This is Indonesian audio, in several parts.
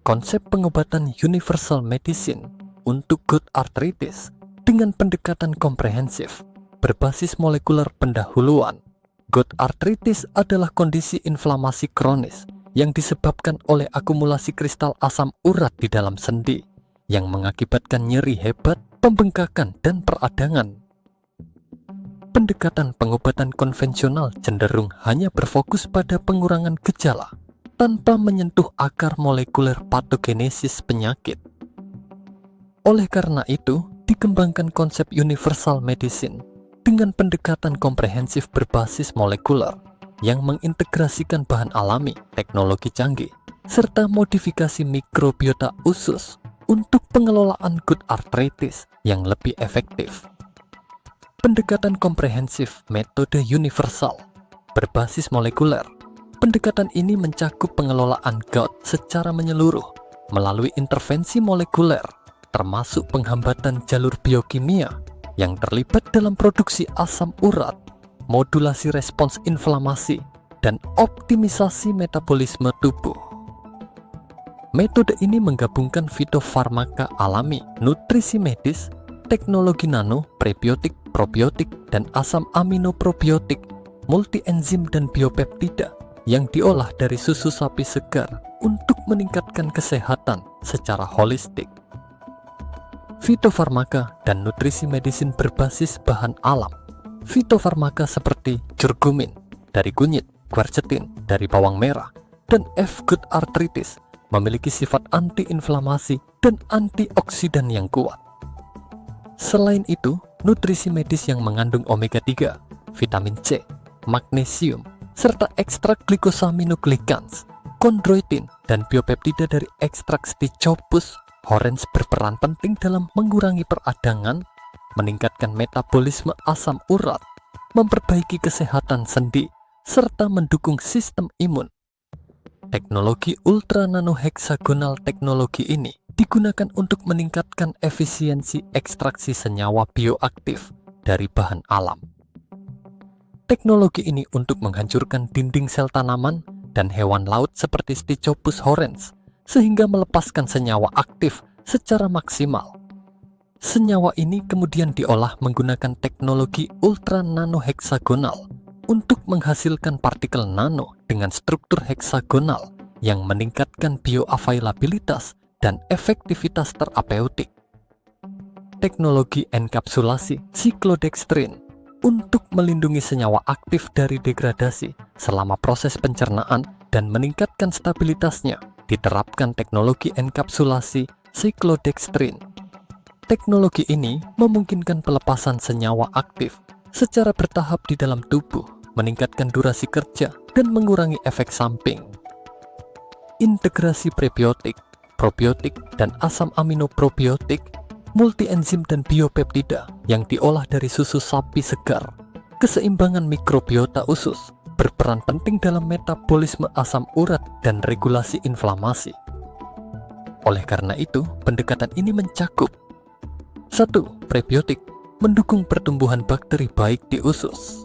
konsep pengobatan universal medicine untuk gout arthritis dengan pendekatan komprehensif berbasis molekuler pendahuluan. Gout arthritis adalah kondisi inflamasi kronis yang disebabkan oleh akumulasi kristal asam urat di dalam sendi yang mengakibatkan nyeri hebat, pembengkakan, dan peradangan. Pendekatan pengobatan konvensional cenderung hanya berfokus pada pengurangan gejala tanpa menyentuh akar molekuler patogenesis penyakit. Oleh karena itu, dikembangkan konsep universal medicine dengan pendekatan komprehensif berbasis molekuler yang mengintegrasikan bahan alami, teknologi canggih, serta modifikasi mikrobiota usus untuk pengelolaan gout arthritis yang lebih efektif. Pendekatan komprehensif metode universal berbasis molekuler. Pendekatan ini mencakup pengelolaan gout secara menyeluruh melalui intervensi molekuler, termasuk penghambatan jalur biokimia yang terlibat dalam produksi asam urat, modulasi respons inflamasi, dan optimisasi metabolisme tubuh. Metode ini menggabungkan fitofarmaka alami, nutrisi medis, teknologi nano, prebiotik, probiotik, dan asam amino probiotik, multienzim dan biopeptida yang diolah dari susu sapi segar untuk meningkatkan kesehatan secara holistik. Fitofarmaka dan nutrisi medicine berbasis bahan alam. Fitofarmaka seperti curcumin dari kunyit, quercetin dari bawang merah, dan F-Gout arthritis memiliki sifat anti-inflamasi dan antioksidan yang kuat. Selain itu, nutrisi medis yang mengandung omega 3, vitamin C, magnesium, serta ekstrak glycosaminoglycans, chondroitin, dan biopeptida dari ekstrak Stichopus horens berperan penting dalam mengurangi peradangan, meningkatkan metabolisme asam urat, memperbaiki kesehatan sendi, serta mendukung sistem imun. Teknologi ultra nanoheksagonal teknologi ini digunakan untuk meningkatkan efisiensi ekstraksi senyawa bioaktif dari bahan alam. Teknologi ini untuk menghancurkan dinding sel tanaman dan hewan laut seperti Stichopus horens, sehingga melepaskan senyawa aktif secara maksimal. Senyawa ini kemudian diolah menggunakan teknologi ultra nanoheksagonal untuk menghasilkan partikel nano dengan struktur heksagonal yang meningkatkan bioavailabilitas dan efektivitas terapeutik. Teknologi enkapsulasi siklodextrin untuk melindungi senyawa aktif dari degradasi selama proses pencernaan dan meningkatkan stabilitasnya diterapkan teknologi enkapsulasi siklodextrin. Teknologi ini memungkinkan pelepasan senyawa aktif secara bertahap di dalam tubuh, meningkatkan durasi kerja dan mengurangi efek samping. Integrasi prebiotik, probiotik, dan asam amino probiotik, multienzim dan biopeptida yang diolah dari susu sapi segar, keseimbangan mikrobiota usus, berperan penting dalam metabolisme asam urat dan regulasi inflamasi. Oleh karena itu, pendekatan ini mencakup 1. Prebiotik, mendukung pertumbuhan bakteri baik di usus.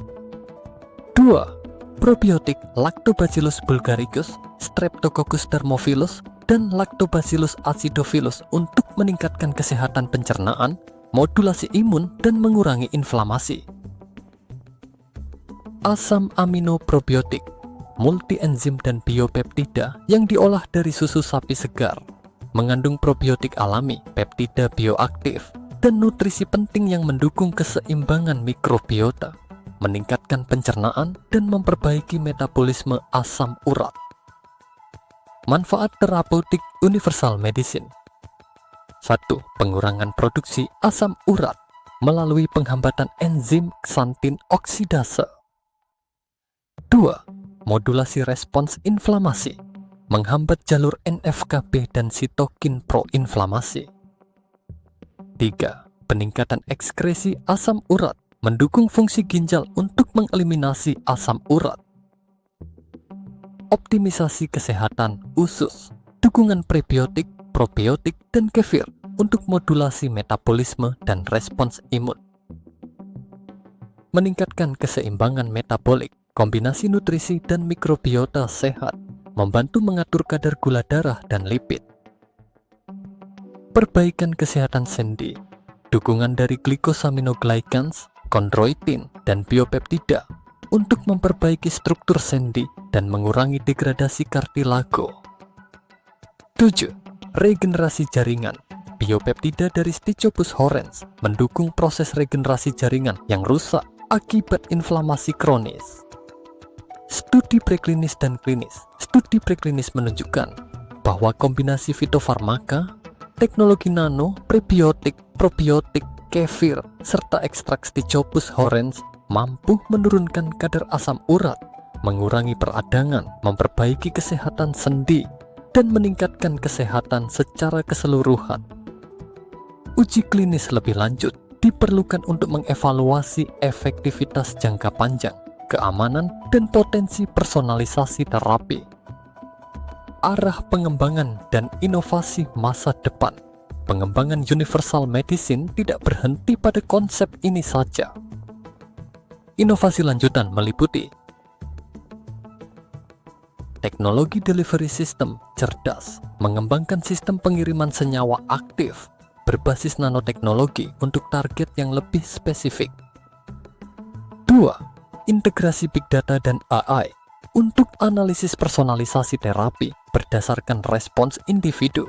2. Probiotik Lactobacillus bulgaricus, Streptococcus thermophilus, dan Lactobacillus acidophilus untuk meningkatkan kesehatan pencernaan, modulasi imun, dan mengurangi inflamasi. Asam amino probiotik, multienzim dan biopeptida yang diolah dari susu sapi segar, mengandung probiotik alami, peptida bioaktif, dan nutrisi penting yang mendukung keseimbangan mikrobiota, meningkatkan pencernaan, dan memperbaiki metabolisme asam urat. Manfaat terapeutik universal medicine. 1. Pengurangan produksi asam urat melalui penghambatan enzim xanthin oksidase. 2. Modulasi respons inflamasi, menghambat jalur NF-kB dan sitokin proinflamasi. 3. Peningkatan ekskresi asam urat, mendukung fungsi ginjal untuk mengeliminasi asam urat. Optimisasi kesehatan usus, dukungan prebiotik, probiotik, dan kefir untuk modulasi metabolisme dan respons imun. Meningkatkan keseimbangan metabolik, kombinasi nutrisi dan mikrobiota sehat, membantu mengatur kadar gula darah dan lipid, perbaikan kesehatan sendi, dukungan dari glycosaminoglycans, chondroitin, dan biopeptida untuk memperbaiki struktur sendi dan mengurangi degradasi kartilago. 7. Regenerasi jaringan. Biopeptida dari Stichopus horrens mendukung proses regenerasi jaringan yang rusak akibat inflamasi kronis. Studi preklinis dan klinis. Studi preklinis menunjukkan bahwa kombinasi fitofarmaka, teknologi nano, prebiotik, probiotik, kefir, serta ekstrak Stichopus horrens mampu menurunkan kadar asam urat, mengurangi peradangan, memperbaiki kesehatan sendi, dan meningkatkan kesehatan secara keseluruhan. Uji klinis lebih lanjut diperlukan untuk mengevaluasi efektivitas jangka panjang, keamanan, dan potensi personalisasi terapi. Arah pengembangan dan inovasi masa depan. Pengembangan universal medicine tidak berhenti pada konsep ini saja. Inovasi lanjutan meliputi teknologi delivery system cerdas, mengembangkan sistem pengiriman senyawa aktif berbasis nanoteknologi untuk target yang lebih spesifik. 2. Integrasi big data dan AI untuk analisis personalisasi terapi berdasarkan respons individu.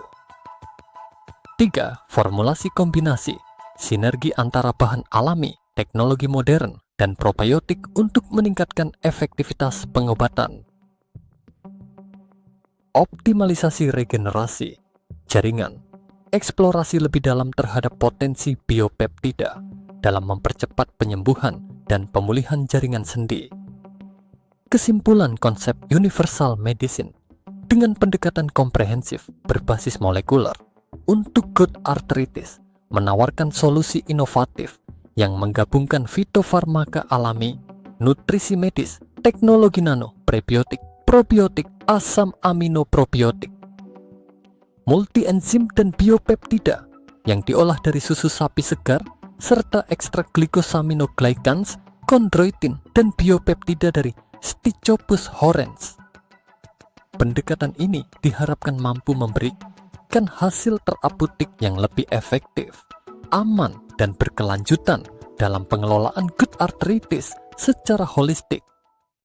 3. Formulasi kombinasi, sinergi antara bahan alami, teknologi modern, dan probiotik untuk meningkatkan efektivitas pengobatan. Optimalisasi regenerasi jaringan, eksplorasi lebih dalam terhadap potensi biopeptida dalam mempercepat penyembuhan dan pemulihan jaringan sendi. Kesimpulan konsep universal medicine dengan pendekatan komprehensif berbasis molekuler untuk gout arthritis menawarkan solusi inovatif yang menggabungkan fitofarmaka alami, nutrisi medis, teknologi nano, prebiotik, probiotik, asam amino probiotik, multi-enzim dan biopeptida yang diolah dari susu sapi segar, serta ekstrak glycosaminoglycans, chondroitin, dan biopeptida dari Stichopus horrens. Pendekatan ini diharapkan mampu memberikan hasil teraputik yang lebih efektif, aman, dan berkelanjutan dalam pengelolaan gout arthritis secara holistik